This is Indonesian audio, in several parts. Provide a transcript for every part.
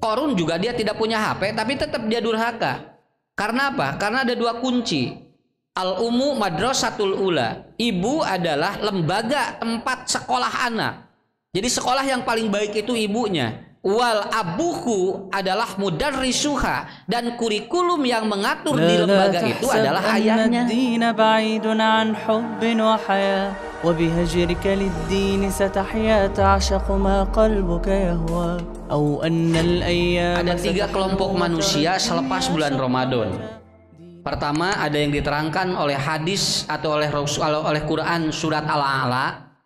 Qarun juga dia tidak punya HP, tapi tetap dia durhaka. Karena apa? Karena ada dua kunci. Al-ummu madrasatul ula. Ibu adalah lembaga tempat sekolah anak. Jadi sekolah yang paling baik itu ibunya. Wal abuhu adalah mudarrisuha, dan kurikulum yang mengatur di lembaga itu adalah ayahnya. Ada tiga kelompok manusia selepas bulan Ramadan. Pertama, ada yang diterangkan oleh hadis atau oleh Quran surat Al-A'la,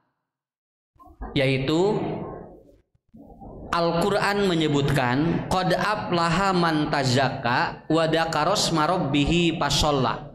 yaitu Al-Quran menyebutkan qad aflaha man tazakka wa dzakara asma rabbih fasholla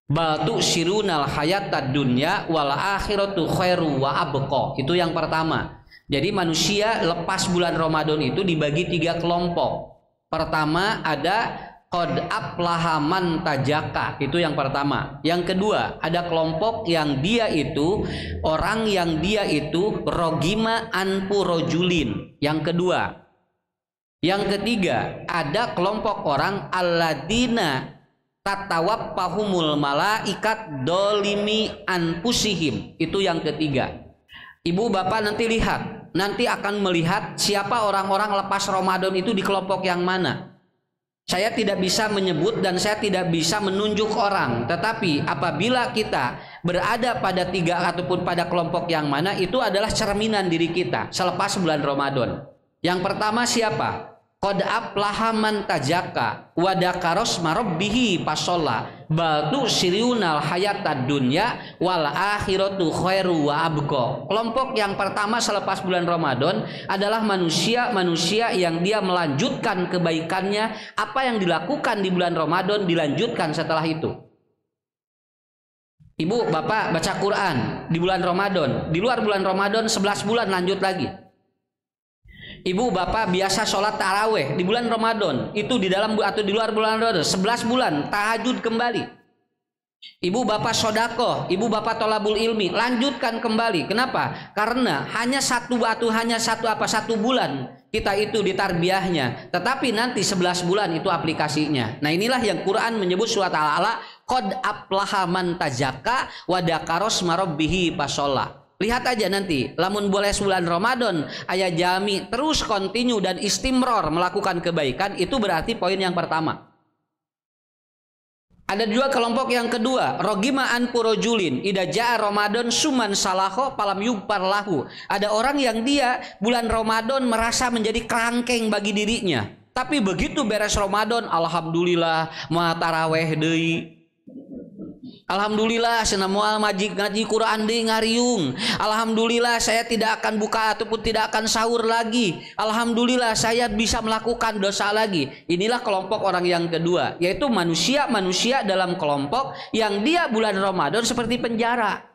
bal tu'sirunal hayatad dunya wal akhiratu khairu wa abqa. Itu yang pertama. Jadi manusia lepas bulan Ramadan itu dibagi tiga kelompok. Pertama ada qad aflaha man tazakka, itu yang pertama. Yang kedua, ada kelompok yang dia itu orang yang dia itu rogima anpu rojulin. Yang kedua. Yang ketiga, ada kelompok orang alladzina tatawaffahumul malaikat dolimi anfusihim. Itu yang ketiga. Ibu bapak nanti lihat, nanti akan melihat siapa orang-orang lepas Ramadan itu di kelompok yang mana. Saya tidak bisa menyebut dan saya tidak bisa menunjuk orang, tetapi apabila kita berada pada tiga ataupun pada kelompok yang mana, itu adalah cerminan diri kita selepas bulan Ramadan. Yang pertama siapa? Qad aflaha man tazakka wa dzakara asma rabbih fasholla bal tu'sirunal hayatad dunya wal akhiratu khairu wa abqa. Kelompok yang pertama selepas bulan Ramadan adalah manusia yang dia melanjutkan kebaikannya, apa yang dilakukan di bulan Ramadan dilanjutkan setelah itu. Ibu, bapak baca Quran di bulan Ramadan, di luar bulan Ramadan 11 bulan lanjut lagi. Ibu bapak biasa sholat taraweh di bulan Ramadan, itu di dalam atau di luar bulan Ramadan 11 bulan tahajud kembali. Ibu bapak sodakoh, ibu bapak tolabul ilmi, lanjutkan kembali. Kenapa? Karena hanya satu bulan kita itu ditarbiyahnya, tetapi nanti 11 bulan itu aplikasinya. Nah inilah yang Quran menyebut surat Al-A'la qad aflaha man tazakka wa dzakara asma rabbih fasholla. Lihat aja nanti, lamun boleh bulan Ramadan ayah jami terus kontinu dan istimror melakukan kebaikan, itu berarti poin yang pertama. Ada juga kelompok yang kedua, rogima anpu rojulin idza jaa Ramadan suman salaho palam yugfar lahu. Ada orang yang dia bulan Ramadan merasa menjadi kerangkeng bagi dirinya, tapi begitu beres Ramadan, alhamdulillah ma taraweh deui. Alhamdulillah saya moal ngaji Quran di ngariung. Alhamdulillah saya tidak akan buka ataupun tidak akan sahur lagi. Alhamdulillah saya bisa melakukan dosa lagi. Inilah kelompok orang yang kedua, yaitu manusia dalam kelompok yang dia bulan Ramadan seperti penjara.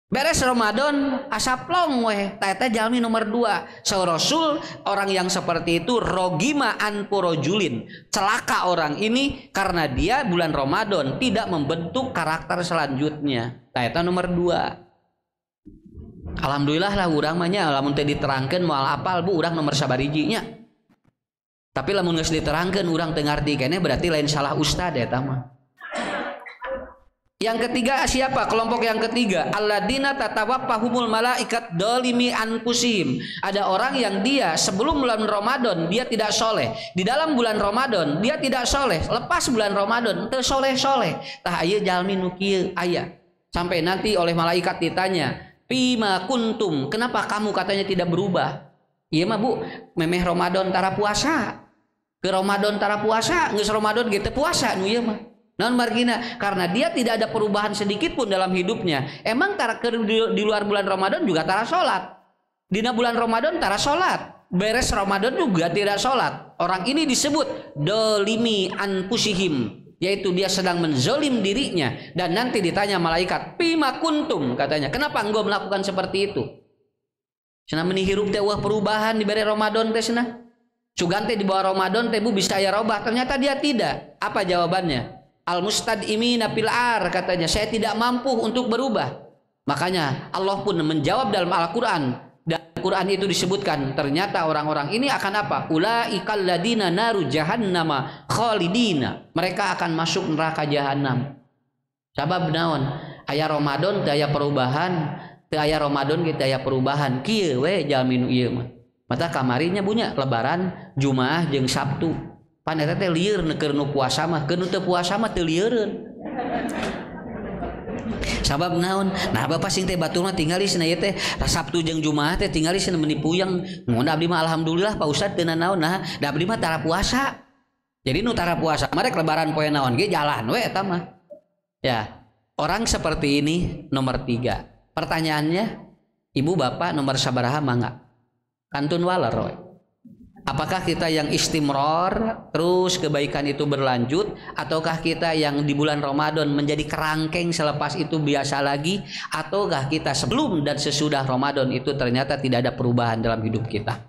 Beres Ramadan asaplong weh, tete jalmi nomor 2. Saur Rasul, orang yang seperti itu rogima anpu rojulin, celaka orang ini karena dia bulan Ramadan tidak membentuk karakter selanjutnya. Tete nomor 2. Alhamdulillah lah urang mah nya lamun teh diterangkeun moal apal bu urang nomor sabarijinya. Tapi lamun geus diterangkeun urang teu ngarti keneh berarti lain salah ustad eta mah. Yang ketiga siapa? Kelompok yang ketiga, alladzina tatawaffahumul malaikat dolimi anfusihim. Ada orang yang dia sebelum bulan Ramadan dia tidak soleh, di dalam bulan Ramadan dia tidak soleh, lepas bulan Ramadan teu soleh-soleh. Tah aya jalmi nu kieu aya. Sampai nanti oleh malaikat ditanya, "Fima kuntum?" Kenapa kamu katanya tidak berubah? Iya mah Bu, memeh Ramadan tara puasa. Ke Ramadan tara puasa, geus Ramadan ge teu puasa nu ieu mah. Non margina, karena dia tidak ada perubahan sedikit pun dalam hidupnya. Emang di luar bulan Ramadan juga tara sholat. Di bulan Ramadan tara sholat. Beres Ramadan juga tidak sholat. Orang ini disebut dolimi anfusihim, yaitu dia sedang menzolim dirinya. Dan nanti ditanya malaikat, "Fima kuntum?" katanya, "Kenapa engkau melakukan seperti itu?" Cenah meuni hirup teh wah perubahan di beres Ramadan teh cenah. Sugan teh di bawah Ramadan teh Bu bisa aya robah. Ternyata dia tidak. Apa jawabannya? Al-mustadimina fil ar, katanya saya tidak mampu untuk berubah. Makanya Allah pun menjawab dalam Al-Quran, Dan Quran itu disebutkan ternyata orang-orang ini akan apa? Ulaikal ladina naru jahannama khalidina. Mereka akan masuk neraka jahanam. Sabab naon? Aya Ramadan teu aya perubahan, teu aya Ramadan ge teu aya perubahan. Kieu we jalmi nu ieu mah. Mata kamarinya punya lebaran, Jumaah jeung Sabtu. Pan eta teh lieur keur nu puasa mah, keur nu teu puasa mah teu lieureun. Sabab naon? Nah bapak sing teh batur mah tinggali cenah ieu teh Sabtu jeung Jumaah teh tinggali cenah meuni puyeng. Mun abdi mah alhamdulillah Pak Ustad teu naon nah, da abdi mah tara puasa. Jadi nu tara puasa mah rek lebaran poe naon ge jalan we eta mah. Ya, orang seperti ini nomor 3. Pertanyaannya, ibu bapak nomor sabaraha mangga? Kantun waler we. Apakah kita yang istimror terus kebaikan itu berlanjut, ataukah kita yang di bulan Ramadan menjadi kerangkeng selepas itu biasa lagi, ataukah kita sebelum dan sesudah Ramadan itu ternyata tidak ada perubahan dalam hidup kita?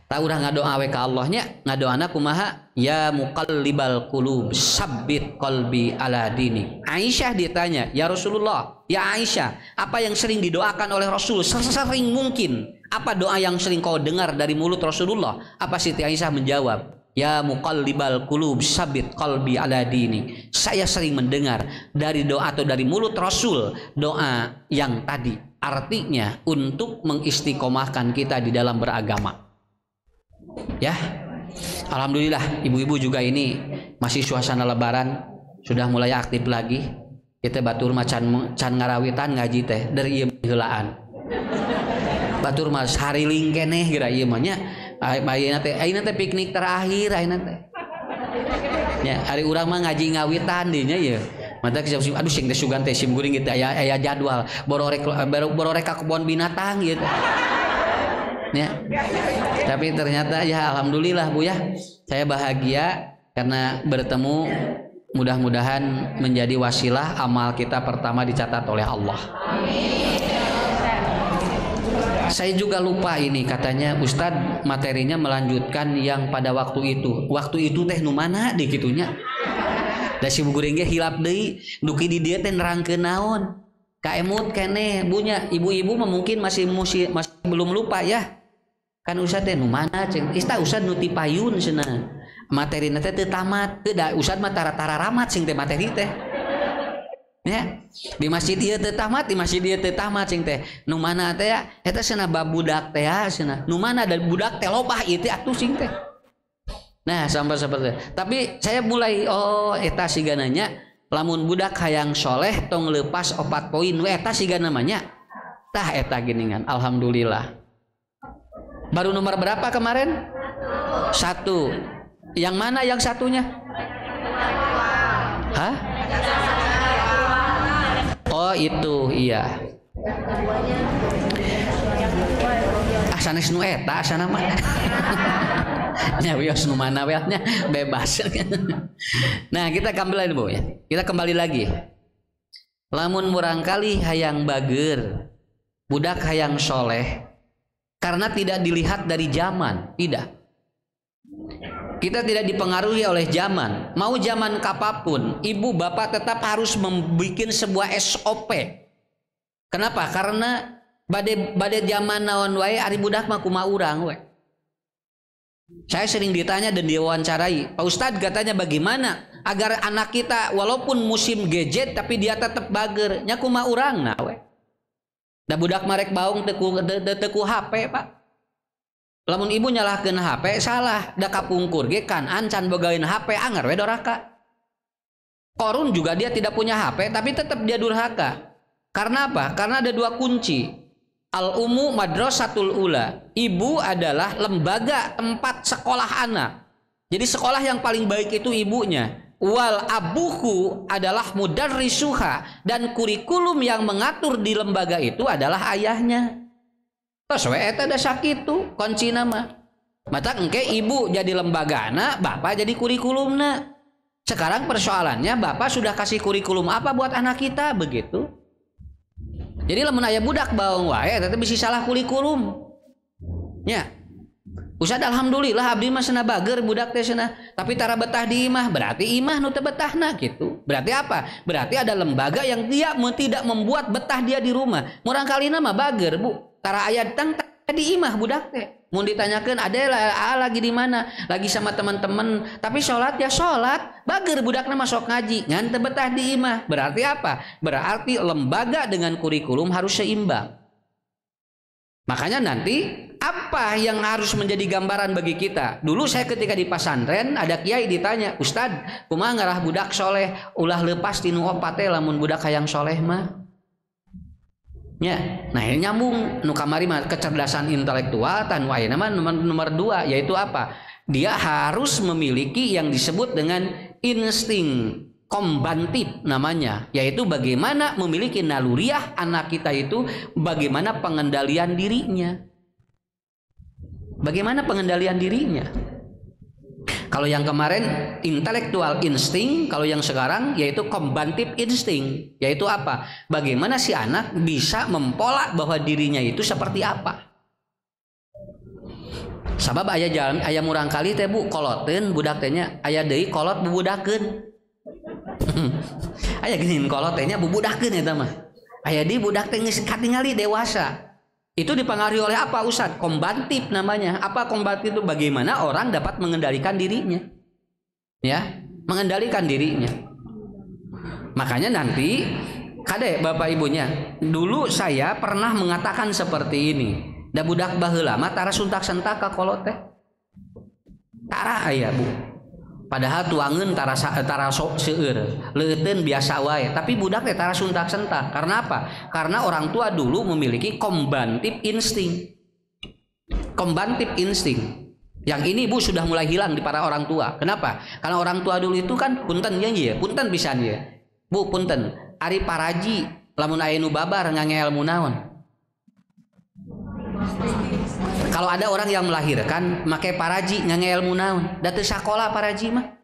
Tak udah ngadoa we ka Allahnya, ngadoana kumaha? Ya muqallibal qulub, sabbit qalbi ala dini. Aisyah ditanya, "Ya Rasulullah, ya Aisyah, apa yang sering didoakan oleh Rasul sesering mungkin? Apa doa yang sering kau dengar dari mulut Rasulullah?" Apa Siti Aisyah menjawab, "Ya muqallibal qulub, sabbit qalbi ala dini." Saya sering mendengar dari doa atau dari mulut Rasul doa yang tadi, artinya untuk mengistiqomahkan kita di dalam beragama. Ya, alhamdulillah ibu-ibu juga ini masih suasana lebaran sudah mulai aktif lagi. Kita batur macan ngarawitan ngaji teh dari ieu heulaan. Batur mas hariling keneh geura ieu mah nya. Ayeuna teh piknik terakhir ayeuna teh. Ya, hari urang mah ngaji ngawitan dinya ieu. Mata aduh sing teh sugan teh sim guring gitu aya jadwal bororek ka kebon binatang gitu. Ya. Tapi ternyata ya alhamdulillah Bu ya, saya bahagia karena bertemu, mudah-mudahan menjadi wasilah amal kita pertama dicatat oleh Allah. Saya juga lupa ini katanya Ustadz materinya melanjutkan yang pada waktu itu teh nu mana di kitunya. Da si guring ge hilap deui, duki di dieu teh nerangkeun naon. Kaemut keneh bunya ibu-ibu mah mungkin masih belum lupa ya. Kan Ustad teh nu mana ceng ista Ustad nu ti payun cenah materina teh teu tamat teu da Ustad mah tara-tara ramat sing teh materi teh ya di masjid ieu teu tamat di masjid ieu teu tamat ceng teh nu mana teh eta cenah babudak teh cenah nu mana da budak teh lobah ieu teh atuh sing teh nah sampai seperti itu. Tapi saya mulai eta siga nanya lamun budak hayang soleh tong leupas 4 poin we eta siga namanya tah eta geuningan alhamdulillah. Baru nomor berapa kemarin? 1. Yang mana yang satunya? Hah? Oh itu iya. Sanes nu eta asana mah. Nya wios nu mana we nya bebas. Nah, kita kembali Bu ya. Kita kembali lagi. Lamun murangkali hayang bager, budak hayang soleh. Karena tidak dilihat dari zaman, tidak. Kita tidak dipengaruhi oleh zaman. Mau zaman kapapun, ibu bapak tetap harus membuat sebuah SOP. Kenapa? Karena bade zaman naon wae ari budak mah kumaha urang we. Saya sering ditanya dan diwawancarai, Pak Ustadz katanya bagaimana agar anak kita walaupun musim gadget tapi dia tetap bager, nya kumaha urang na we. Da budak marek baung teku HP Pak. Lamun ibu nyalahkeun HP salah, da kapungkur ge kan ancan bogaweun HP anger we doraka. Korun juga dia tidak punya HP tapi tetap dia durhaka. Karena apa? Karena ada 2 kunci. Al-ummu madrasatul ula. Ibu adalah lembaga tempat sekolah anak. Jadi sekolah yang paling baik itu ibunya. Wal abuhu adalah mudarrisuha, dan kurikulum yang mengatur di lembaga itu adalah ayahnya. Tos we eta da sakitu kuncina mah. Mata engke ibu jadi lembagana, bapak jadi kurikulumna. Sekarang persoalannya bapak sudah kasih kurikulum apa buat anak kita begitu. Jadi lamun aya budak baung wae eta teh bisa salah kurikulum. Nya. Ustad alhamdulillah abdi mah cenah bager budak teh cenah, tapi tara betah di imah, berarti imah nu teu betahna gitu. Berarti apa? Berarti ada lembaga yang dia tidak membuat betah dia di rumah. Murangkalina mah bager, Bu. tara aya tang di imah budak teh. Mun ditanyakeun ade lagi di mana? Lagi sama teman-teman, tapi sholat ya sholat. Bager budakna masuk ngaji, ngan teu betah di imah. Berarti apa? Berarti lembaga dengan kurikulum harus seimbang. Makanya nanti apa yang harus menjadi gambaran bagi kita? Dulu saya ketika di pesantren ada kiai ditanya, "Ustad, kumaha ngarah budak soleh ulah lepas tinu opat teh lamun budak hayang soleh mah?" Ya, nah ini nyambung nu kamari mah kecerdasan intelektual tan wae nama nomor 2 yaitu apa? Dia harus memiliki yang disebut dengan insting kombatif namanya, yaitu bagaimana memiliki naluriah anak kita itu bagaimana pengendalian dirinya. Bagaimana pengendalian dirinya? Kalau yang kemarin intelektual insting, kalau yang sekarang yaitu combative insting, yaitu apa? Bagaimana si anak bisa mempola bahwa dirinya itu seperti apa? Sabab aya jalan aya murang kali teh Bu koloteun budak teh nya, aya deui kolot bubudakeun. Aya geunin kolot teh nya bubudakeun eta mah. Aya di budak teh geus katingali dewasa. Itu dipengaruhi oleh apa Ustaz? Kombatif namanya. Apa kombatif itu? Bagaimana orang dapat mengendalikan dirinya. Ya, mengendalikan dirinya. Makanya nanti kade Bapak Ibunya, dulu saya pernah mengatakan seperti ini. Da budak baheula mah tara suntak-sentak ka kolot teh. Tara aya Bu. Padahal tuangeun tara sok seueur, leuteun biasa wae, tapi budak teh tara suntak-sentak. Karena apa? Karena orang tua dulu memiliki kombatif insting. Kombatif insting. Yang ini Bu sudah mulai hilang di para orang tua. Kenapa? Karena orang tua dulu itu kan punten ya, punten pisan ya. Bu punten, ari paraji lamun aya nu babar ngangeelmu naon? Kalau ada orang yang melahirkan make paraji ngangeelmu naon? Da teu sakola paraji mah.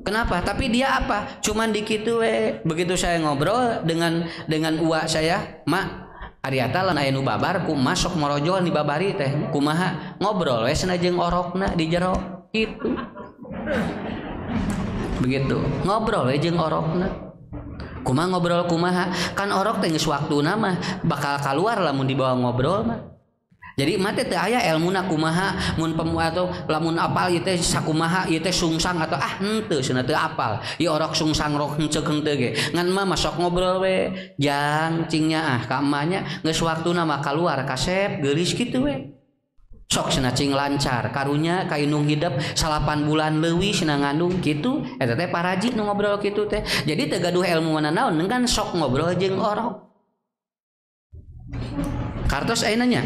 Kenapa? Tapi dia apa? Cuman dikitu we. Begitu saya ngobrol dengan uak saya, "Mak, ari eta lamun aya nu babar ku masuk morojol di babari teh. Kumaha?" Ngobrol we cenah jeung orokna di jero kitu. Begitu. Ngobrol we jeung orokna. Kumaha ngobrol kumaha? Kan orok teh geus waktuna mah bakal keluar lamun dibawa ngobrol mah. Jadi mate teu aya elmuna kumaha mun atau lamun apal ieu teh sakumaha ieu teh sungsang atau henteu cenah teu apal. Ieu orok sungsang rok heuceuk henteu ge. Ngan mah masok ngobrol we. Jang cingnya ka emanya geus waktuna mah kaluar kasep geulis kitu we. Sok cenah cing lancar karunya ka indung hidup 8 bulan leuwih cenah ngandung kitu eta teh paraji nu ngobrol kitu teh. Jadi teu gaduh ilmu mana naon kan sok ngobrol jeung orok. Kartos aya nanya.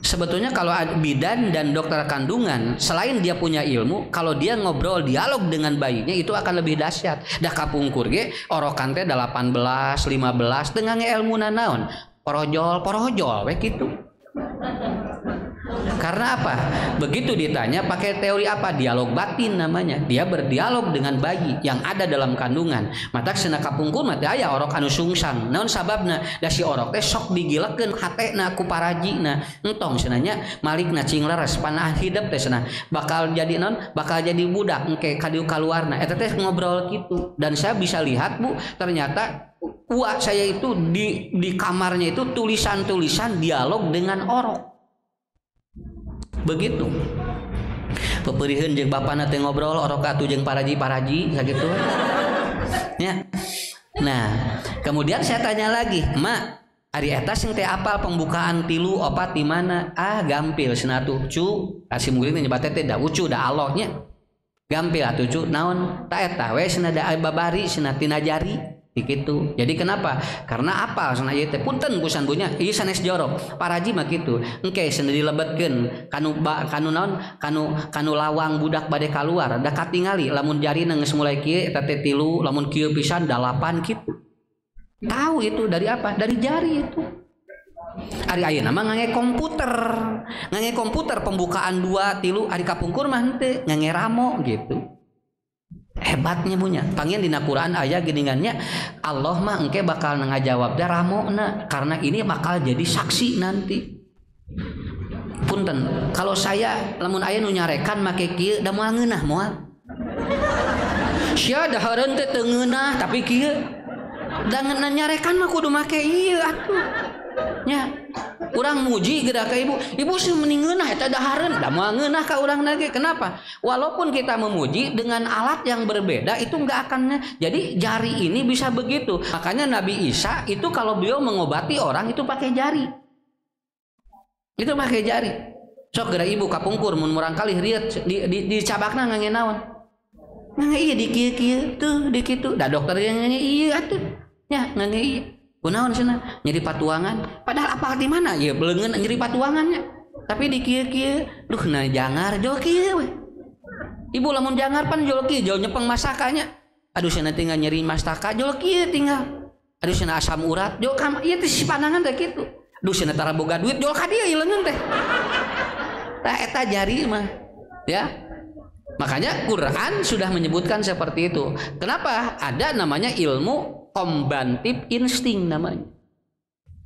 Sebetulnya kalau bidan dan dokter kandungan selain dia punya ilmu, kalau dia ngobrol dialog dengan bayinya itu akan lebih dahsyat. Dah kapungkur ge orokan teh 18 15 teu ngeelmuna naon? Porojol we kitu. Karena apa? Begitu ditanya pakai teori apa? Dialog batin namanya. Dia berdialog dengan bayi yang ada dalam kandungan. Matak cenah kapungkur mah teh aya orok anu sungsang. Naon sababna? Da si orok teh sok digilekeun hatena ku parajina. Entong cenah nya malikna cing leres panah hidup teh cenah bakal jadi naon? Bakal jadi budak engke kadieu kaluarna. Eta teh ngobrol kitu. Dan saya bisa lihat Bu, ternyata uak saya itu di kamarnya itu tulisan-tulisan dialog dengan orok. Begitu. Peperihun jeung bapana teh ngobrol orok atuh jeung paraji sakitu. Ya. Nah, kemudian saya tanya lagi, "Mak, ari eta sing teh apal pembukaan 3 4 di mana?" "Ah, gampil cenah atuh, cu." Kasih murid nyebat teh da ucu da Allah nya. Gampil atuh cu, naon? Ta eta we cenah da babari cenah tina jari. Gitu. Jadi kenapa? Karena apa? Cenah ieu teh punten ku sanbunya, ieu sanes jorok. Paraji mah kitu. Engke cenah dilebetkeun kanu naon? Kanu lawang budak bade kaluar. Da katingali lamun jarina geus mulai kieu eta teh 3, lamun kieu pisan 8 kitu. Tahu itu dari apa? Dari jari itu. Ari ayeuna mah ngangge komputer. Ngangge komputer pembukaan 2 3 ari kapungkur mah henteu, ngangge ramo gitu. Hebatnya punya panggil dina Quran aya geningannya Allah mah engke bakal ngajawab da ramona karena ini bakal jadi saksi nanti. Punten kalau saya lamun aya nu nyarekan make kieu da moal ngeunah moal. Sia dahareun teh teu ngeunah tapi kieu da nyarekan mah kudu make ieu atuh. nya urang muji geura ka ibu sih mending ngeunah eta dahareun da moal ngeunah ka urang lagi. Kenapa? Walaupun kita memuji dengan alat yang berbeda itu enggak akan, jadi jari ini bisa begitu. Makanya Nabi Isa itu kalau beliau mengobati orang itu pakai jari, itu pakai jari. Sok geura ibu kapungkur mun murang kali riet di cabakna ngangge naon, ngangge ieu di kieu tuh di kitu da dokter yang ngangge ieu atuh nya ngangge ieu kunaon cenah nyeri patuangan, padahal apa di mana ya beleungeun nyeri patuangannya, tapi di kieu duh na jangar jol kieu we. Ibu lamun jangar pan jol kieu jol nyepeng masakanya, aduh cenah tinggal nyeri mastaka jol kieu tinggal, aduh cenah asam urat jol ka ieu teh panangan teh kitu, duh cenah tara boga duit jol ka dieu leungeun teh. Tah eta jari mah ya. Makanya Quran sudah menyebutkan seperti itu. Kenapa? Ada namanya ilmu kombatif insting namanya.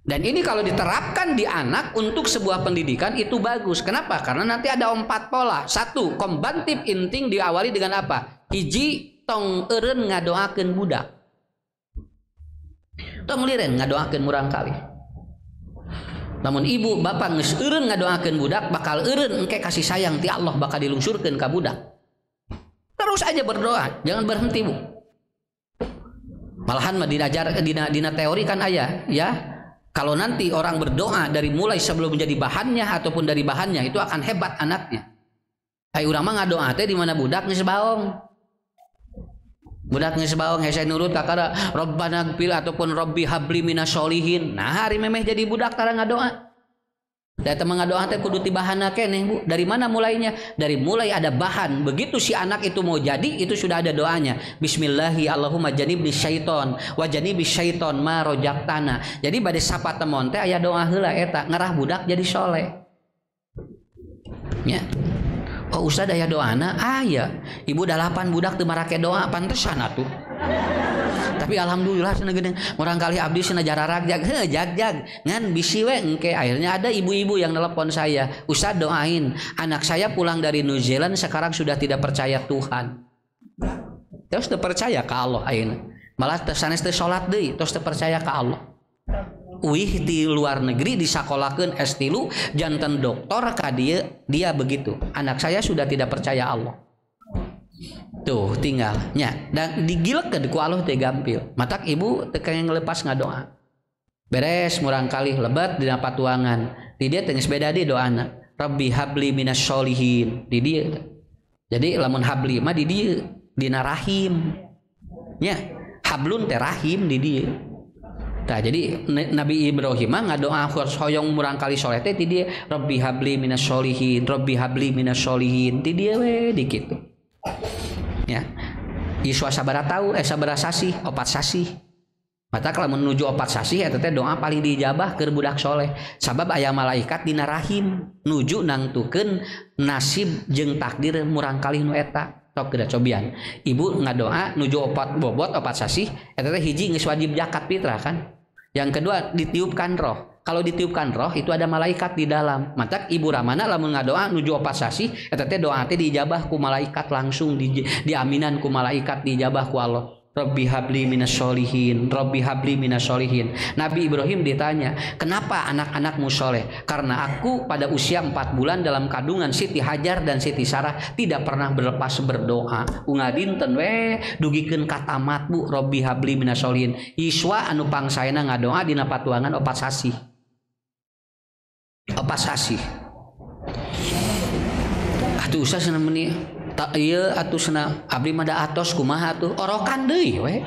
Dan ini kalau diterapkan di anak untuk sebuah pendidikan itu bagus. Kenapa? Karena nanti ada 4 pola. 1, kombatif insting diawali dengan apa? Hiji, tong eureun ngadoakeun budak. Tong liren ngadoakeun murang kali. Namun ibu bapak geus eureun ngadoakeun budak, bakal eureun engke kasih sayang ti Allah bakal dilungsurkeun ka budak. Terus aja berdoa, jangan berhenti, Bu. Malahan mah dina teori kan aya ya, kalau nanti orang berdoa dari mulai sebelum menjadi bahannya ataupun dari bahannya itu akan hebat anaknya. Ai urang mah ngadoa teh di mana budak geus baong. Budak geus baong hese nurut kakara Rabbana gfir ataupun Rabbi habli minasyolihin. Nah hari memeh jadi budak tara ngadoa. Da teh ngadoa teh kudu ti bahanna keneh, Bu. Dari mana mulainya? Dari mulai ada bahan. Begitu si anak itu mau jadi, itu sudah ada doanya. Bismillahi Allahumma janibni syaiton wa janibis syaiton ma rojaktana. Jadi bade sapa temon teh aya doa heula eta, ngarah budak jadi soleh. Nya. Oh Ustaz aya doana? Aya. Ibu 8 budak teu marake doa pantesan atuh. Tapi alhamdulillah cenah geuning urang kali abdi cenah jararag jag ngan bisi we engke. Akhirnya ada ibu-ibu yang nelpon saya, Ustaz doain anak saya pulang dari New Zealand sekarang sudah tidak percaya Tuhan. Terus teu percaya ka Allah ayeuna. Malah teu sanes teu salat deui, terus teu percaya ka Allah. Uih di luar negeri disakolakeun S3 janten doktor ka dia begitu. Anak saya sudah tidak percaya Allah. Tuh tinggalnya dan digilekeun ku Allah teh gampil. Matak ibu teu kenging ngelepas ngadoa. Beres murang kali lebat dina patuangan. Di dia teh geus beda deui doana. Rabbi habli minasyolihin. Di dia. Jadi lamun habli mah di dia dina rahim. Nya, hablun teh rahim di dia. Nah, jadi Nabi Ibrahim mah ngadoa hoyong murang kali soleh teh di dia Rabbi habli minasyolihin, Rabbi habli minasyolihin. Di dia we di kitu. Ya, Yesua sabara tahu, sabara sasih, 4 sasih. Mata kalau menuju 4 sasih, eta teh doa paling diijabah keur budak soleh. Sabab aya malaikat dina rahim nuju nangtukeun nasib jeung takdir murang kalih nu eta. Tok geura cobian. Ibu ngadoa nuju 4 bobot 4 sasih, eta teh hiji geus wajib zakat fitrah kan. Yang kedua ditiupkan roh. Kalau ditiupkan roh itu ada malaikat di dalam. Matak ibu ramana lamun ngadoa nuju 4 sasih eta teh doa teh diijabah ku malaikat langsung diaminan ku malaikat diijabah ku Allah. Rabbi habli minasyolihin, Rabbi habli minasyolihin. Nabi Ibrahim ditanya, kenapa anak-anakmu soleh? Karena aku pada usia 4 bulan dalam kandungan Siti Hajar dan Siti Sarah tidak pernah berlepas berdoa. Unga dinten we dugikeun ka tamat Bu, Rabbi habli minasyolihin. Yesua anu pangsaena ngadoa dina patuangan 4 sasih. 4 sasih. Atuh usah cenah meuni tak ieu atuh cenah abdi mah da atos kumaha atuh orokan deui we.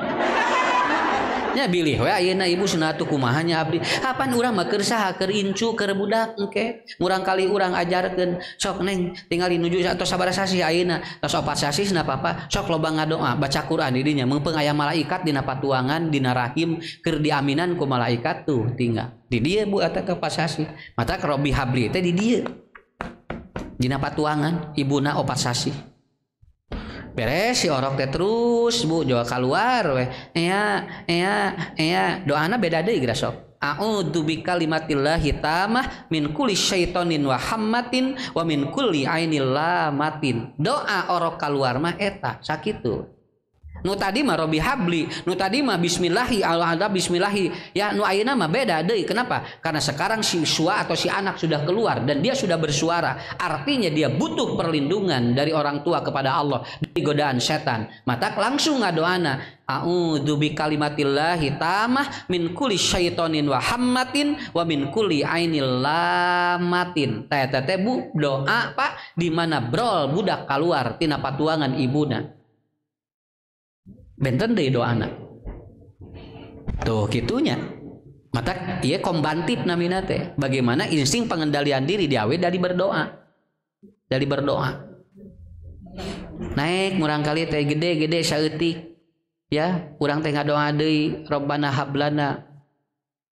Nya bilih we ayeuna ibu cenah atuh kumaha nya abdi. Hapan urang mah keur saha keur incu keur budak engke. Murang kali urang ajarkeun sok neng tingali nuju atau sabaraha sasih ayeuna tos 4 sasih cenah papa sok loba ngadoa baca Quran di dinya meungpeung aya malaikat dina patuangan dina rahim keur diaminan ku malaikat tuh tinggal. Di dieu Bu eta ke 4 sasih. Mata Rabbi habli teh di dieu. Dina patuangan ibuna 4 sasih. Beres si orok teh terus Bu jawa keluar we. Doana beda deui geura sok. A'udzu bikalimatillahi tamah min kulli syaitonin wa hammatin wa min kulli ainil lamatin. Doa orok keluar mah eta sakitu. Nu tadi mah Robi Habli, nu tadi mah Bismillahi, ada Bismillahi. Ya nu ayeuna mah beda deui. Kenapa? Karena sekarang si siswa atau si anak sudah keluar dan dia sudah bersuara. Artinya dia butuh perlindungan dari orang tua kepada Allah dari godaan setan. Maka langsung ngadoana, a'udzu bikalimatillahi tamah min kulli syaitonin wa hammatin wa min kulli ainil lamatin. Teh Bu doa Pak di mana brol budak keluar tina patuangan ibuna. Benten deh doana tuh gitunya mata iya kombantif namina teh bagaimana insting pengendalian diri diawe dari berdoa naik murang kali teh gede saeutik ya urang teh ngadoa deui Rabbana hablana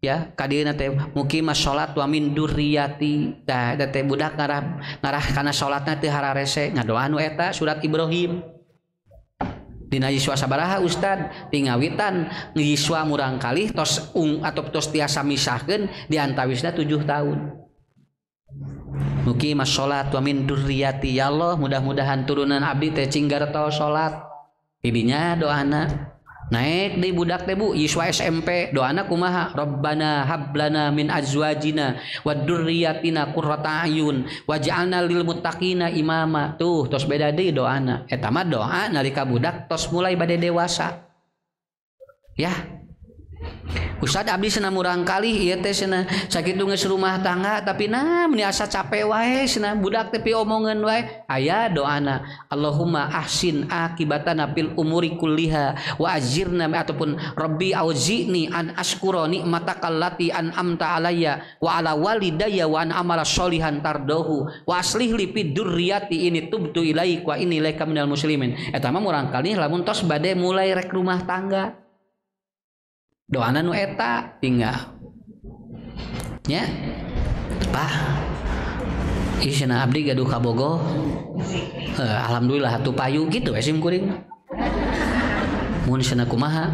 ya kadieuna teh mugi mas salat wa min durriyati tah teh budak ngarah kana salatna teu hararese ngadoa anu eta surat Ibrahim. Dina yiswa sabaraha Ustad tingawitan yiswa murang kali tos atau tos tiasa misahkeun diantawisna 7 tahun. Mugi mas salat wa min durriyati ya Allah mudah-mudahan turunan abdi teh cinggarto salat. Didinya doana naik di budak teh Bu yiswa SMP doana kumaha Rabbana hablana min azwajina wa dzurriyyatina qurrata ayun waj'alna lil muttaqina imama tuh tos beda deui doana eta mah doa nalika budak tos mulai bade dewasa ya Ustad abdi cenah murang kali ieu teh cenah sakitu geus rumah tangga tapi nah mun asa capek wae cenah budak teh piomongeun wae aya doana Allahumma ahsin akibatana fil umuri kulliha wa ajirna ataupun rabbi auzi'ni an askura nikmatakal lati an'amta alayya wa ala walidayya wa an amala sholihan tardahu wa aslih li fid dzurriyyati ini tubtu ilaik wa inni ilaika minal muslimin eta mah murang kali lamun tos bade mulai rek rumah tangga doana nu eta tinggal nya Pak isina abdi gaduh ka Bogoh alhamdulillah atuh payu gitu we sim kuring mun cenah kumaha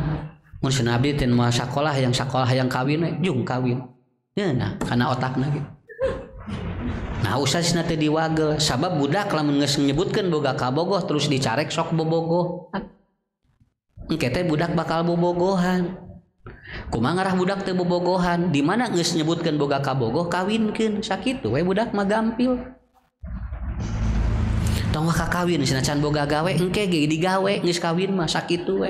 mun cenah abdi teh moal sakolah yang kawin we jung kawin nah kana otakna gitu nah usahna teh diwagel sabab budak lamun geus nyebutkeun boga ka Bogoh terus dicarek sok bobogohan engke teh budak bakal bobogohan. Kumaha ngarah budak teu bobogohan di mana geus nyebutkeun boga ka Bogoh kawinkeun sakitu we budak mah gampil tong kakawin cenah can boga gawe engke ge digawe geus kawin mah sakitu we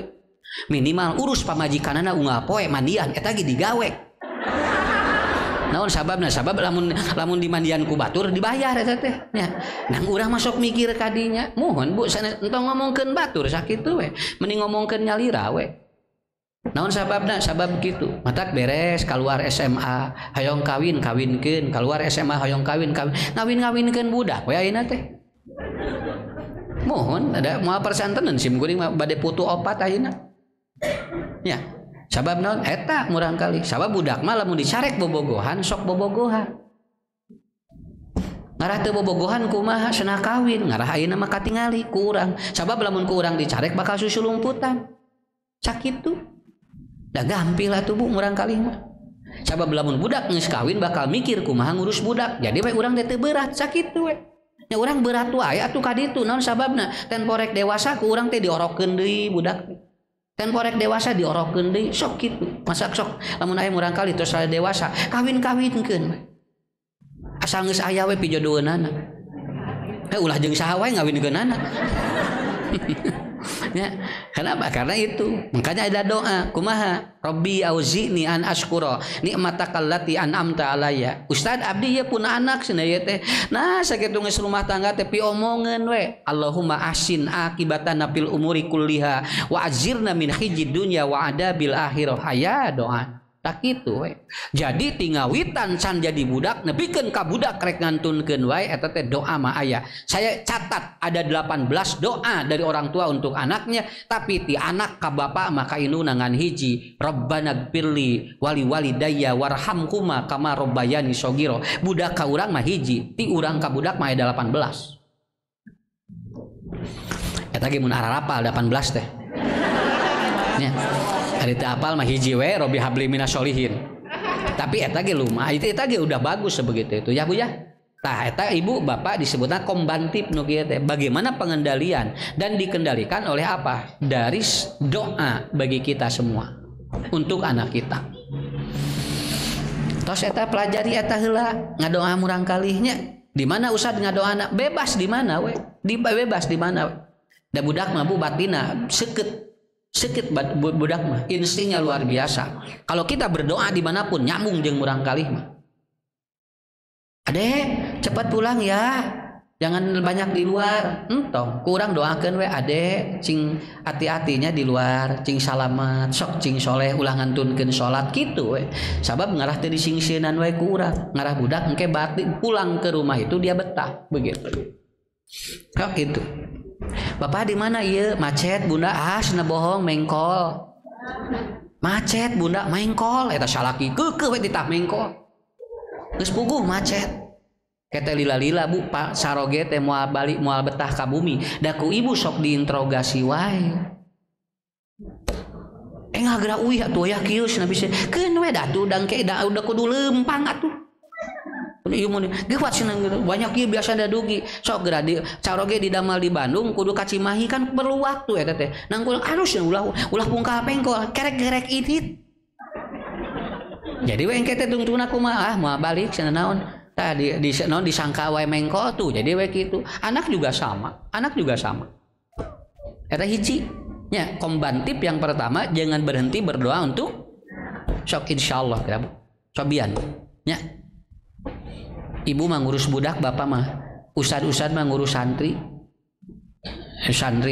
minimal urus pamajikanana unggal poe mandian eta ge digawe naon sababna sabab lamun dimandian ku batur dibayar eta teh nya nang urang masuk mikir kadinya mohon Bu entong ngomongkeun batur sakitu we mending ngomongkeun nyalira we naon sababna sabab gitu matak beres keluar SMA hayong kawinkeun keluar SMA hayong ngawinkeun budak we ayeuna teh mohon ada moal persantenan sim kuring bade putu opat ayeuna ya sabab naon eta murang kali sabab budak mah lamun dicarek bobogohan sok bobogohan ngarah teu bobogohan kumaha cenah kawin ngarah ayeuna mah katingali ku urang sabab lamun ku urang dicarek bakal susulumputan sakitu dah gampil atuh Bu murang kali mah sabab lamun budak geus kawin bakal mikir kumaha ngurus budak jadi we urang teh teu berat sakitu we nya urang berat wae atuh ka ditu naon sababna temporek dewasa ku urang teh diorokeun deui budak temporek dewasa diorokeun deui sok kitu masak sok lamun aya murang kali tos dewasa kawinkeun asal geus aya we pijodoeunana ulah jeung saha wae ngawinkeunana ya kenapa karena itu makanya ada doa kumaha Rabbi auzi'ni an askura nikmatakal lati an'amta alayya Ustad abdi ye pun anak cenah ye teh nah sakitu geus rumah tangga teh piomongeun we Allahumma ahsin akibatana fil umuri kulliha wa ajirna min khizyid dunya wa adabil akhirah aya doa tak kitu we jadi tingawitan can jadi budak nepikeun ka budak rek ngantunkeun wae eta teh doa mah aya saya catat ada 18 doa dari orang tua untuk anaknya tapi ti anak ka bapa mah kainuna ngan hiji Rabbana gfirli wali walidayya warhamhuma kama rabbayani shaghira budak ka urang mah hiji ti urang ka budak mah aya 18 eta ge mun ararapal 18 teh nya ari teu apal mah hiji we Robi habli minas sholihin tapi eta ge lumah eta ge udah bagus sebegitu itu ya Bu ya Tah eta ibu bapak disebutnya kombantif nu kieu teh. Bagaimana pengendalian dan dikendalikan oleh apa? Dari doa bagi kita semua untuk anak kita. Tos eta pelajari eta heula ngadoa murang kalihnya. Di mana Ustad ngadoana? Bebas di mana we? Bebas di mana we? Da budak mah bu batina seket budak mah instingnya luar biasa. Kalau kita berdoa dimanapun nyambung jeung murang kalih mah. Adek cepat pulang ya, jangan banyak di luar. Entong kurang doakeun we adek cing hati-hatinya di luar, cing salamet, sok cing soleh ulah ngantunkeun salat kitu we. Sabab ngarah teu disingsieunan we kurang. Ngarah budak engke batin pulang ke rumah itu dia betah begitu. Kok gitu. Bapak di mana ieu? Macet bunda. Ah cenah bohong mengkol. Macet bunda mengkol eta salaki keukeuh we ditah mengkol. Geus puguh macet. Kete lila-lila bu pak saroge teh moal balik moal betah ka bumi. Da ku ibu sok diinterogasi wae. Ngagra uih atuh aya kieu cenah bisa. Keun we da tuh dang ke da udah kudu lempang atuh. Ieu mun geuwat cenah banyak ieu biasa da dugi. Sok geura di saroge didamel di Bandung kudu ka Cimahi kan perlu waktu eta teh. Nangkul arus ulah pungkal pengkol kerek-kerek idit. Jadi we engke teh tungtuna kumaha moal balik cenah naon tah di naon disangka wae mengkol tuh jadi we kitu. Anak juga sama eta hiji nya kombantif yang pertama jangan berhenti berdoa untuk sok insyaallah ya cobian nya ibu mah ngurus budak bapak mah ustad mah ngurus santri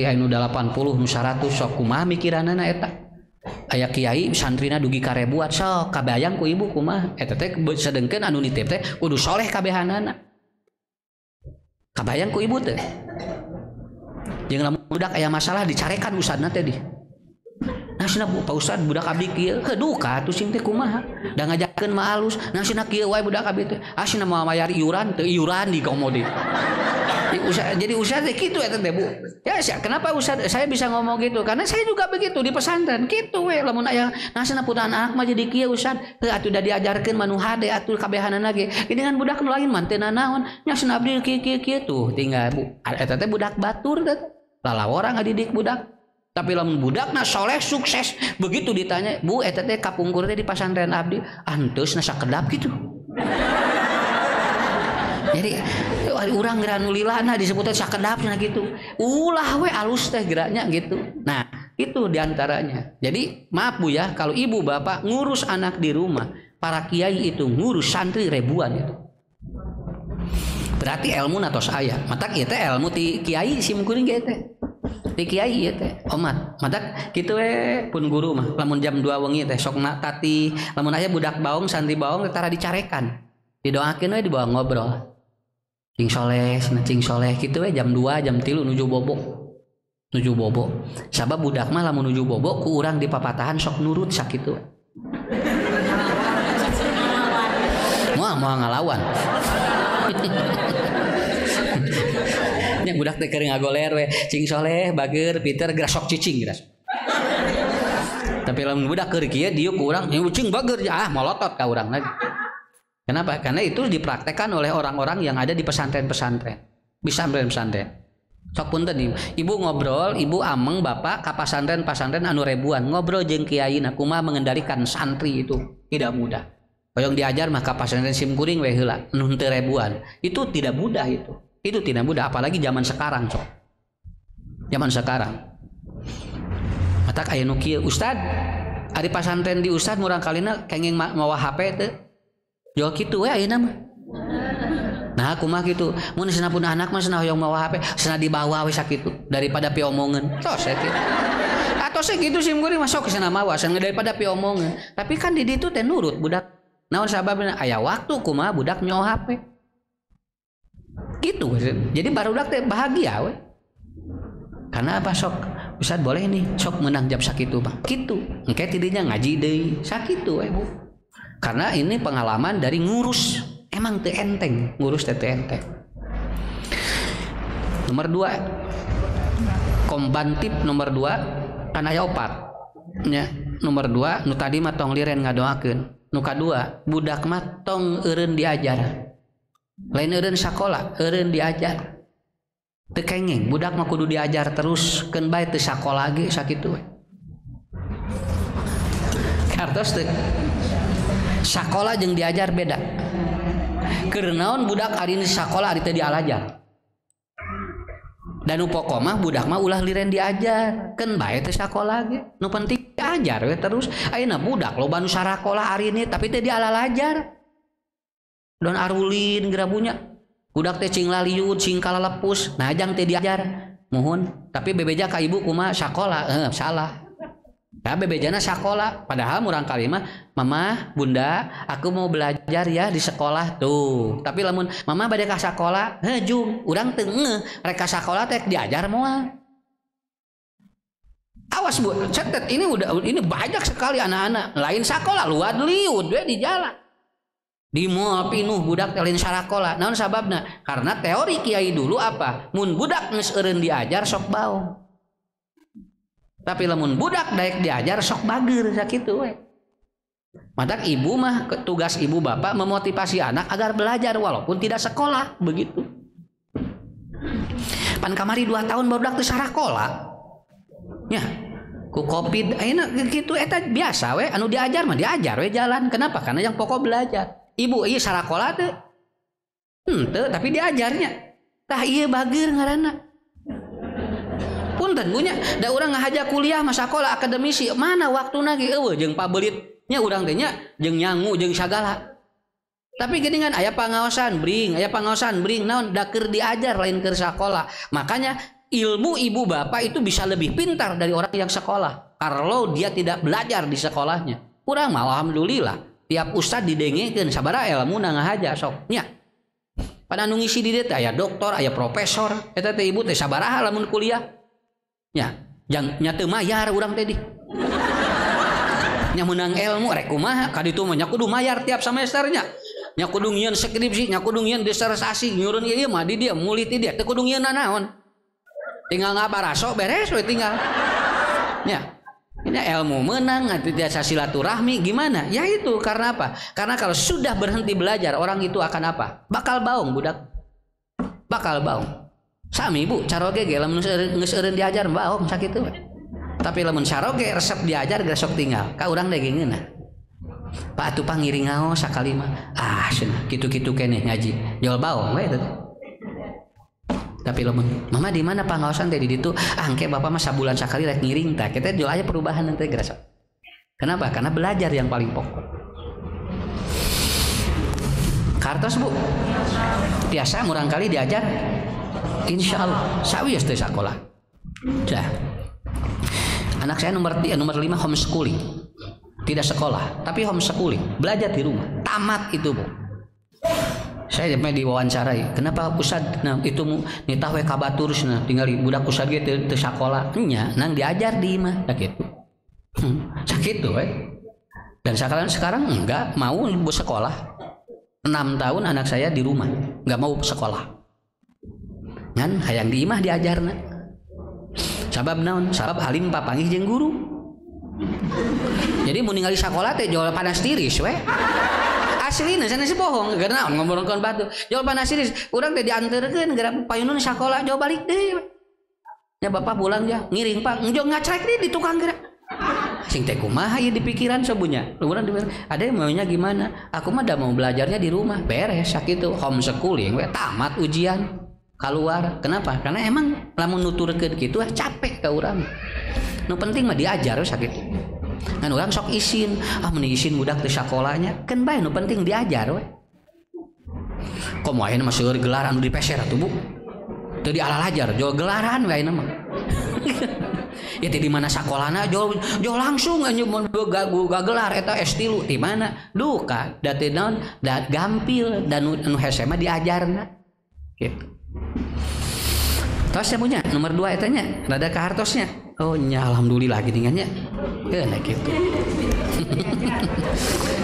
anu 80 nu 100 sok kumaha mikiranana eta. Aya kiai santrina dugi karebuat sok kabayang ku ibu kumaha eta teh sedengkeun anu nitip teh kudu soleh kabehanana kabayang ku ibu teh jeung lamun budak aya masalah dicarekan ustadna teh di nasina Pak Ustad budak abdi kieu duka atuh sing teh kumaha da ngajakeun mah alus nasina kieu wae budak abdi teh asina mau mayar iuran teu iuran di komodi. Jadi Ustaz gitu eta teh Bu. Ya kenapa Ustaz saya bisa ngomong gitu? Karena saya juga begitu di pesantren. Gitu we lamun aya nasana putra anak mah jadi kieu Ustaz. Teu atuh da diajarkeun manu hade atuh kabehanana ge. Dengan budak nu lain mah teu nanaon. Nya sana abdi kieu tuh tinggal Bu. Eta teh budak batur teh. Lalawara ngadidik budak. Tapi lamun budakna soleh sukses begitu ditanya, "Bu eta teh kapungkur teh di pesantren abdi." Anteusna sakedap gitu. Jadi urang granulilana disebutnya sakedapnya gitu. Ulah we alus teh geraknya gitu. Nah, itu diantaranya. Jadi maaf Bu ya, kalau ibu bapak ngurus anak di rumah, para kiai itu ngurus santri ribuan itu. Berarti ilmu natos aya. Matak ieu teh ilmu ti kiai sim kuring ge teh. Ti kiai ieu teh omat. Matak kitu we pun guru mah lamun jam 2 wengi teh sok tati lamun aya budak baong santri baong tara dicarekan. Didoakeun we dibawa ngobrol. Cing soleh gitu we jam 2 jam 3 nuju bobo sabab budak mah lamun nuju bobo ku urang di papatahan sok nurut sakitu moal ngalawan nya budak teh keur ngagoler we cing soleh bager Peter geura sok cicing geura tapi lamun budak keur kieu dieu ku urang cing bager molotot ka urang lagi. Kenapa? Karena itu dipraktekkan oleh orang-orang yang ada di pesantren-pesantren. Pesantren. Sok punten ibu ngobrol, ibu ameng bapak ka pesantren anu ribuan ngobrol jeung kiaina kumaha mengendalikan santri itu tidak mudah. Hoyong diajar mah ka pesantren sim kuring we heula nu teu ribuan. Itu tidak mudah itu. Itu tidak mudah apalagi zaman sekarang, sok. Zaman sekarang. Matak aya nu kieu, Ustad, ari pesantren di Ustad murang kalina kenging mawa HP teu? Jo kitu we ayeuna mah. Nah kumaha kitu mun sanapun anak mah cenah hoyong mawa HP cenah dibawa we sakitu daripada piomongan tos kitu atau sakitu sim kuring masuk cenah mawa cenah daripada piomongan tapi kan di ditu teh nurut budak naon sababna aya waktu kumaha budak nyawa HP gitu jadi barudak teh bahagia we karena apa sok Ustaz boleh nih sok menang jam sakitu Bang kitu engke tidinya ngaji deui sakitu we Bu karena ini pengalaman dari ngurus emang teu enteng ngurus teu enteng. Nomor 2 kombantif nomor 2 kan aya 4 nya nomor 2 nu tadi mah tong liren ngadoakeun nu kadua budak mah tong eureun diajar lain eureun sakola eureun diajar teu kenging budak mah kudu diajar terus keun bae teu sakola ge sakitu we kartos teu sakola jeung diajar beda keur naon budak ari di sakola ari teu dialajar dan upoko mah budak mah ulah liren diajar keun bae teu sakola ge nu penting diajar we terus ayeuna budak loba nu sarakola ari ini tapi teu dialajar don arulin gerabunya budak teh cing laliut cing kalalepus nah jang teh diajar muhun tapi bebeja ka ibu kumaha sakola salah nah bebejana sakola padahal murang kali mah mama bunda aku mau belajar ya di sekolah tuh tapi lamun mama bade ka sakola jung urang teu rek ka sakola teh diajar moal awas bu catet ini banyak sekali anak-anak lain sakola luar liut we di jalan di moal pinuh budak lain sarakola naon sababna karena teori kiai dulu apa mun budak geus eureun diajar sok baong tapi lamun budak daek diajar sok bager sakitu we matak ibu mah tugas ibu bapak memotivasi anak agar belajar walaupun tidak sekolah begitu pan kamari 2 tahun baru budak teu sarakola nya ku covid ayeuna kitu eta biasa we anu diajar mah diajar we jalan kenapa karena yang pokok belajar ibu ieu sarakola teu henteu tapi diajarnya tah ieu bager ngaranna punten punya da urang ngahaja kuliah mah sakola akademisi mana waktuna ge eueuh jeung pabelitnya urang teh nya jeung nyangu jeung sagala tapi geuningan aya pangaosan bring naon da keur diajar lain keur sakola makanya ilmu ibu bapak itu bisa lebih pintar dari orang yang sekolah kalau dia tidak belajar di sekolahnya urang mah alhamdulillah tiap ustad didengekeun sabaraha ilmu ngahaja sok nya pada anu ngisi di dieu aya doktor aya profesor eta teh ibu teh sabaraha lamun kuliah nya jang nya teu mayar urang teh di nya meunang ilmu rek kumaha ka ditu mah nya kudu mayar tiap semesternya nya kudu ngieun skripsi nya kudu ngieun disertasi nyurun ieu mah di dieu muli ti dieu teu kudu ngieun naon tinggal ngabaraso beres we tinggal nya ini ilmu menang nanti biasa silaturahmi gimana ya itu karena apa karena kalau sudah berhenti belajar orang itu akan apa bakal baung budak bakal baung sami ibu caroge ge lamun geus eureun diajar baung sakitu tapi lamun caroge resep diajar geus sok tinggal ka urang deh geungeuna Pak atuh pangiring ngaos sakali mah cenah kitu-kitu keneh ngaji jual baung we eta tapi lamun mama di mana pangaosan teh di ditu engke bapak mah sabulan sakali rek ngiring tah kita jual aja perubahan nanti gerasa kenapa karena belajar yang paling pokok kartos bu biasa murang kali diajar insyaallah sawios teh sakola dah anak saya nomor 5 homeschooling tidak sekolah tapi homeschooling belajar di rumah tamat itu bu saya sampai diwawancarai kenapa Ustad nah itu nitah we kabatur cenah tinggal budak Ustad ge teu sakola nya nang diajar di imah sakitu sakitu we dan sekarang enggak mau sekolah 6 tahun anak saya di rumah enggak mau sekolah ngan hayang di imah diajarna sabab naon sabab alim papanggih jeung guru jadi mun ningali sakola teh jual panas tiris we asli sana si bohong karena ngomongkan batu jauh panas ini orang teh diantarkeun gerak payunan sekolah jauh balik deh ya bapak pulang ya ngiring pak njok ngacrek deh di tukang gerak sing teh kumaha ieu di pikiran sobunya urang ada yang maunya gimana aku mah udah mau belajarnya di rumah beres sakitu homeschooling we tamat ujian keluar kenapa karena emang lamun nuturkeun kitu capek ka urang nu penting mah diajar we sakitu kan orang sok isin mun isin budak teh sakolanya kan bae nu penting diajar we komo ayeuna mah seueur gelar anu dipeser atuh bu teu dialalajar jual gelaran we ayeuna mah ya teh di mana sakolana jual langsung anya mun gelar eta S3 di mana duka da teh naon da gampil dan anu hese mah diajarna gitu tos ya punya nomor 2 etanya rada ka hartosnya oh nya alhamdulillah geuningannya nah gitu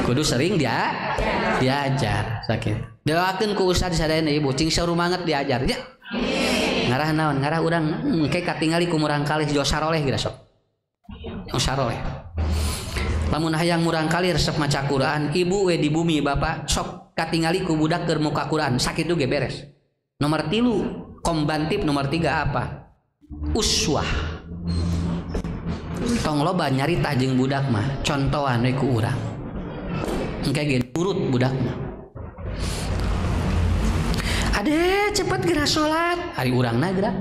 kudu sering diajar sakit doakeun ku ustad sadayana ibu cing sarumanget diajarnya ngarah naon ngarah urang engke katingali ku murang kalih jo saroleh geura sok saroleh lamun hayang murang kalih resep maca Quran ibu we di bumi bapak sok katingali ku budak keur muka Quran sakitu ge beres. Nomor 3 kombantif, nomor 3 apa? Uswah. Tong loba nyarita jeung budak mah contohan we ku urang. Engke ge nurut budak mah. Ade cepet geura salat, hari urangna geura.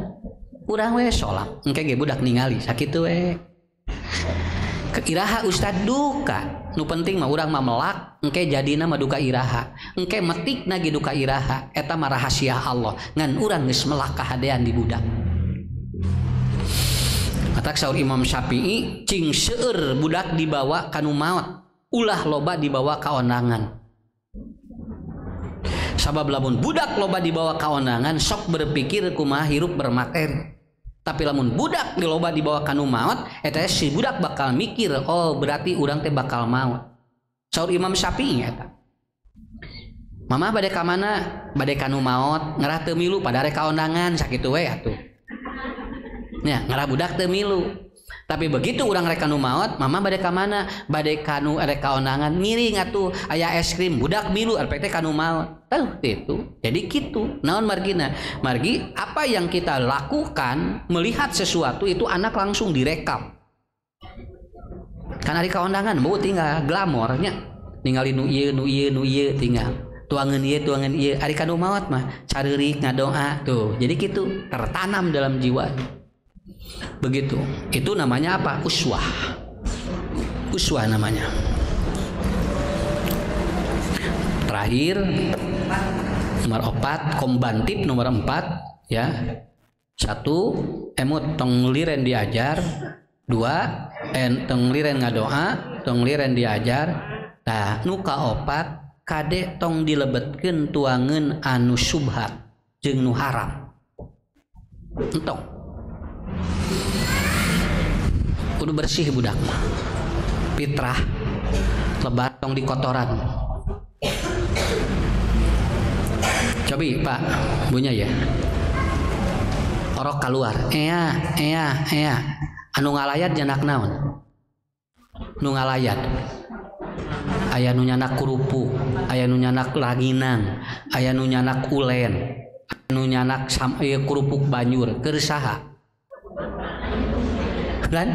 Urang we salat, engke ge budak ningali sakitu we. Iraha ustad duka. Nu penting mah urang mah melak, engke jadina mah duka iraha. Engke metikna ge duka iraha, eta mah rahasia Allah. Ngan urang geus melak kahadean di budak. Matak saur Imam Syafi'i, cing seueur budak dibawa ka nu maot, ulah loba dibawa ka ondangan. Sabab lamun budak loba dibawa ka ondangan sok berpikir kumaha hirup bermateri. Tapi lamun budak loba dibawa ka nu maot, eta si budak bakal mikir, oh berarti urang teh bakal maot. Saur Imam Syafi'i eta. Mama bade ka mana? Bade ka nu maot, ngarah teu milu padahal ka ondangan sakitu we atuh. Nya, ngarah budak teu milu. Tapi begitu urang rek nu maot, mama bade ka mana? Bade ka nu rek ka ondangan, ngiring atuh aya es krim, budak milu arep teh ka nu maot. Tah itu. Jadi kitu. Naon margina? Margi apa yang kita lakukan melihat sesuatu itu anak langsung direkam. Kan ari ka ondangan mau tinggal glamornya. Ningali nu ieu tinggal. Tuangan ieu ari ka nu maot mah careurik ngadoa tuh. Jadi kitu tertanam dalam jiwa. Begitu. Itu namanya apa? Uswah. Uswah namanya. Terakhir nomor 4 kombantif nomor 4 ya. 1 emut tong liren diajar. 2 tong liren ngadoa, tong liren diajar. Tah nu kaopat kade tong dilebetkeun tuangeun anu subhat jeung nu haram. Entong kudu bersih budak mah. Fitrah lebat tong di kotoran. Cobi Pak, bunya ya. Orok keluar. Ea. Anu ngalayat janak naon? Nu ngalayat. Aya nu nyanak kurupu, aya nu nyanak laginang, aya nu nyanak ulen, anu nyanak kurupuk banyur keur saha? Kan?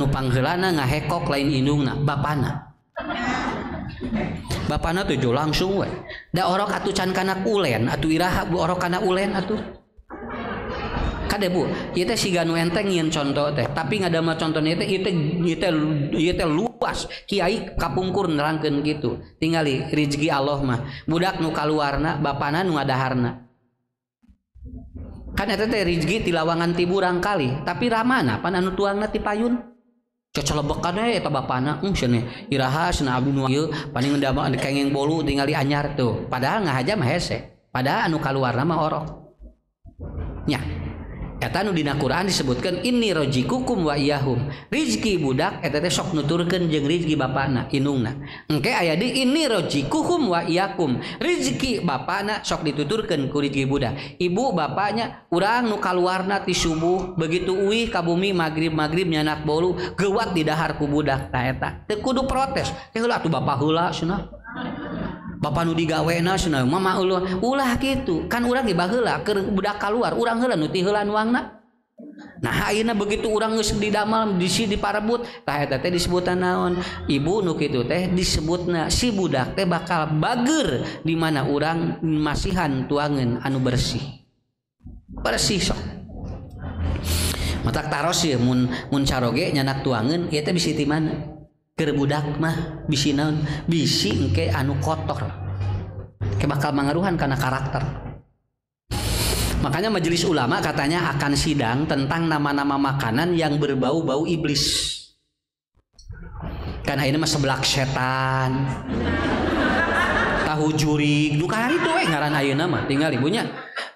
Nu pangheulana ngahekok lain indungna, bapana. Bapana tuh jo langsung we. Da orok atuh can kana ulen, atuh iraha bu orok kana ulen atuh. Kade bu, ieu teh siga nu enteng nyieun conto teh, tapi ngadamel contona ieu teh luas. Kiai kapungkur nerangkeun kitu. Tingali rezeki Allah mah. Budak nu kaluarna, bapana nu ngadaharna. Kan eta teh rezeki ti lawangan ti burang kali, tapi ramana pan anu tuangna ti payun. Cocolobekan we eta bapana, cenah iraha cenah abdi nu ieu paling ndama kengeng bolu tingali anyar tuh. Padahal ngahaja mah hese. Padahal anu kaluarna mah orok. Nya. Eta nu dina Quran disebutkeun inni rojikukum wa iyahum. Rizki budak eta teh sok nuturkeun jeung rizki bapana indungna. Engke aya di inni rojikuhum wa iyakum. Rizki bapana sok dituturkeun ku rizki budak. Ibu bapaknya urang nu kaluarna ti subuh begitu uih ka bumi magrib nyanak bolu geuwat di dahar ku budak tah eta. Teu kudu protes. Teh heula atuh bapa heula cenah. Bapa nu digawena cenah mama ulah kitu. Kan urang ge baheula keur budak kaluar, urang heula nu ti heula nuangna. Nah ayeuna begitu urang geus didamel di parebut, tah eta teh disebutan naon? Ibu nu kitu teh disebutna si budak teh bakal bageur di mana urang masihan tuangeun anu bersih. Bersih sok. Matak taros ye mun caroge nyanak tuangeun ieu teh bisi ti mana? Keur budak mah bisi naon? Bisi engke anu kotor. Ke bakal mangaruhan karena karakter. Makanya majelis ulama katanya akan sidang tentang nama-nama makanan yang berbau-bau iblis. Kan ayeuna mah seblak setan. Tahu jurig, nu karari teh we ngaran ayeuna mah tinggal ibunya.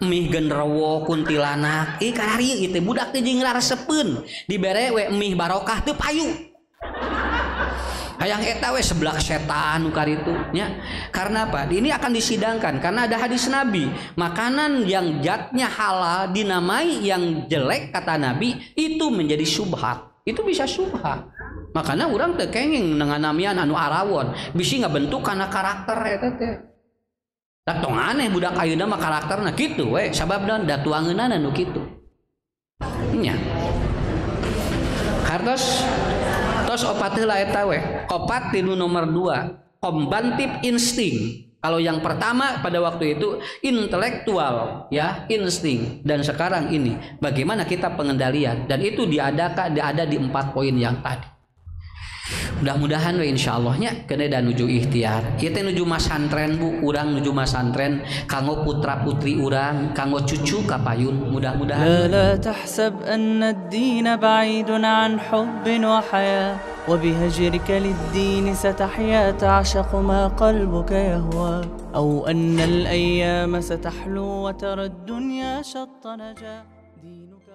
Mih genderuwo kuntilanak. Karari ieu teh budak teh jeung raresepeun. Dibere we mih barokah teu payu. Hayang eta we seblak setan ukar itu nya. Karena apa? Ini akan disidangkan karena ada hadis Nabi, makanan yang zatnya halal dinamai yang jelek kata Nabi itu menjadi syubhat. Itu bisa syubhat. Makanya orang teu kenging nganamian anu arawon, bisi ngabentuk kana karakter eta teh. Da tong aneh budak ayeuna mah karakterna kitu we, sababna da tuangeunana nu kitu. Nya. Hartos tos opat heula eta we. Opat tinu nomor 2, kombatif insting. Kalau yang pertama pada waktu itu intelektual ya, insting, dan sekarang ini bagaimana kita pengendalian, dan itu ada di 4 poin yang tadi. Mudah-mudahan we insyaallah kena dan nuju ikhtiar. Ieu teh nuju masantren Bu, urang nuju masantren kanggo putra-putri urang, kanggo cucu kapayun, mudah-mudahan. La tahsab anna ad-din ba'idun an hubbin wa haya wa bihajrika lid-din satahya ta'shaqu ma qalbuka yahwa aw anna al-ayyam satahlu wa tara ad-dunya shatta naja dinuka